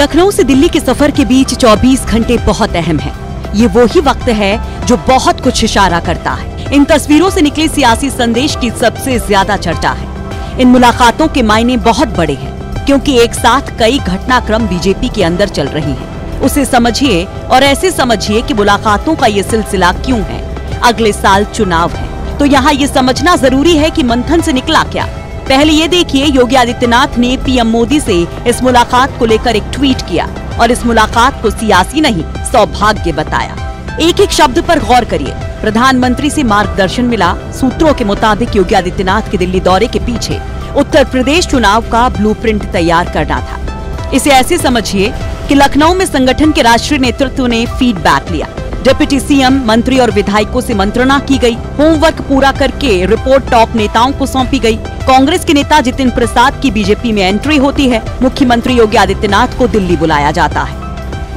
लखनऊ से दिल्ली के सफर के बीच 24 घंटे बहुत अहम है। ये वो ही वक्त है जो बहुत कुछ इशारा करता है। इन तस्वीरों से निकले सियासी संदेश की सबसे ज्यादा चर्चा है। इन मुलाकातों के मायने बहुत बड़े हैं, क्योंकि एक साथ कई घटनाक्रम बीजेपी के अंदर चल रही हैं। उसे समझिए और ऐसे समझिए कि मुलाकातों का ये सिलसिला क्यों है। अगले साल चुनाव है, तो यहाँ ये समझना जरूरी है कि मंथन से निकला क्या। पहले ये देखिए, योगी आदित्यनाथ ने पीएम मोदी से इस मुलाकात को लेकर एक ट्वीट किया और इस मुलाकात को सियासी नहीं सौभाग्य बताया। एक एक शब्द पर गौर करिए। प्रधानमंत्री से मार्गदर्शन मिला। सूत्रों के मुताबिक योगी आदित्यनाथ के दिल्ली दौरे के पीछे उत्तर प्रदेश चुनाव का ब्लूप्रिंट तैयार करना था। इसे ऐसे समझिए कि लखनऊ में संगठन के राष्ट्रीय नेतृत्व ने फीडबैक लिया। डिप्टी सीएम, मंत्री और विधायकों से मंत्रणा की गई। होमवर्क पूरा करके रिपोर्ट टॉप नेताओं को सौंपी गई। कांग्रेस के नेता जितिन प्रसाद की बीजेपी में एंट्री होती है। मुख्यमंत्री योगी आदित्यनाथ को दिल्ली बुलाया जाता है।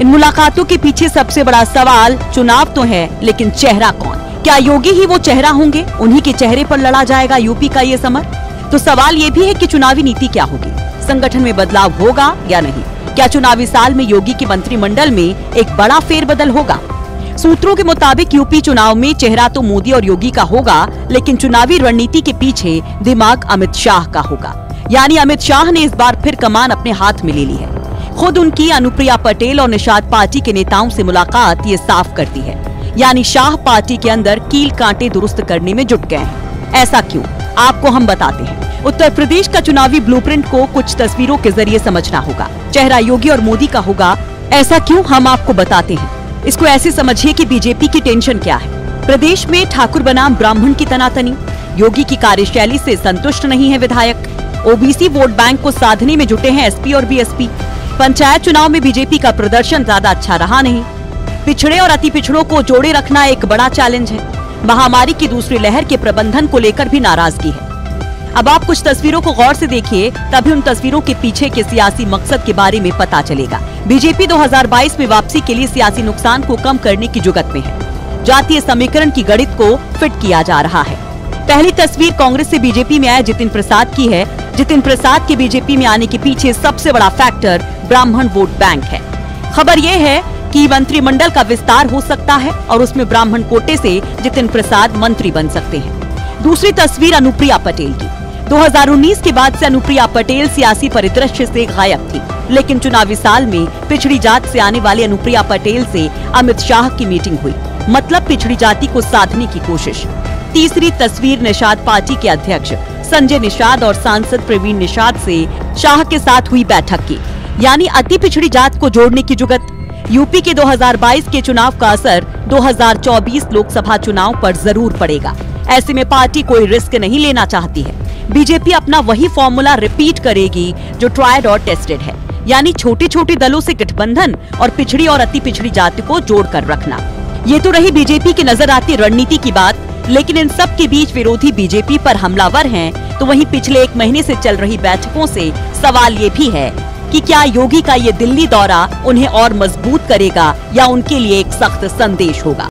इन मुलाकातों के पीछे सबसे बड़ा सवाल, चुनाव तो है, लेकिन चेहरा कौन? क्या योगी ही वो चेहरा होंगे? उन्हीं के चेहरे पर लड़ा जाएगा यूपी का ये समर? तो सवाल ये भी है कि चुनावी नीति क्या होगी, संगठन में बदलाव होगा या नहीं? क्या चुनावी साल में योगी के मंत्रिमंडल में एक बड़ा फेरबदल होगा? सूत्रों के मुताबिक यूपी चुनाव में चेहरा तो मोदी और योगी का होगा, लेकिन चुनावी रणनीति के पीछे दिमाग अमित शाह का होगा। यानी अमित शाह ने इस बार फिर कमान अपने हाथ में ले ली है। खुद उनकी अनुप्रिया पटेल और निषाद पार्टी के नेताओं से मुलाकात ये साफ करती है। यानी शाह पार्टी के अंदर कील कांटे दुरुस्त करने में जुट गए हैं। ऐसा क्यों, आपको हम बताते हैं। उत्तर प्रदेश का चुनावी ब्लूप्रिंट को कुछ तस्वीरों के जरिए समझना होगा। चेहरा योगी और मोदी का होगा, ऐसा क्यों, हम आपको बताते हैं। इसको ऐसे समझिए कि बीजेपी की टेंशन क्या है। प्रदेश में ठाकुर बनाम ब्राह्मण की तनातनी। योगी की कार्यशैली से संतुष्ट नहीं है विधायक। ओबीसी वोट बैंक को साधने में जुटे हैं एसपी और बीएसपी। पंचायत चुनाव में बीजेपी का प्रदर्शन ज्यादा अच्छा रहा नहीं। पिछड़े और अति पिछड़ों को जोड़े रखना एक बड़ा चैलेंज है। महामारी की दूसरी लहर के प्रबंधन को लेकर भी नाराजगी है। अब आप कुछ तस्वीरों को गौर से देखिए, तभी उन तस्वीरों के पीछे के सियासी मकसद के बारे में पता चलेगा। बीजेपी 2022 में वापसी के लिए सियासी नुकसान को कम करने की जुगत में है। जातीय समीकरण की गणित को फिट किया जा रहा है। पहली तस्वीर कांग्रेस से बीजेपी में आए जितिन प्रसाद की है। जितिन प्रसाद के बीजेपी में आने के पीछे सबसे बड़ा फैक्टर ब्राह्मण वोट बैंक है। खबर यह है कि मंत्रिमंडल का विस्तार हो सकता है और उसमें ब्राह्मण कोटे से जितिन प्रसाद मंत्री बन सकते हैं। दूसरी तस्वीर अनुप्रिया पटेल की। 2019 के बाद से अनुप्रिया पटेल सियासी परिदृश्य से गायब थी, लेकिन चुनावी साल में पिछड़ी जात से आने वाली अनुप्रिया पटेल से अमित शाह की मीटिंग हुई, मतलब पिछड़ी जाति को साधने की कोशिश। तीसरी तस्वीर निषाद पार्टी के अध्यक्ष संजय निषाद और सांसद प्रवीण निषाद से शाह के साथ हुई बैठक की, यानी अति पिछड़ी जात को जोड़ने की जुगत। यूपी के 2022 के चुनाव का असर 2024 लोकसभा चुनाव पर जरूर पड़ेगा। ऐसे में पार्टी कोई रिस्क नहीं लेना चाहती है। बीजेपी अपना वही फॉर्मूला रिपीट करेगी जो ट्राइड और टेस्टेड है, यानी छोटे छोटे दलों से गठबंधन और पिछड़ी और अति पिछड़ी जाति को जोड़कर रखना। ये तो रही बीजेपी की नजर आती रणनीति की बात, लेकिन इन सब के बीच विरोधी बीजेपी पर हमलावर हैं। तो वहीं पिछले एक महीने से चल रही बैठकों से सवाल ये भी है कि क्या योगी का ये दिल्ली दौरा उन्हें और मजबूत करेगा या उनके लिए एक सख्त संदेश होगा।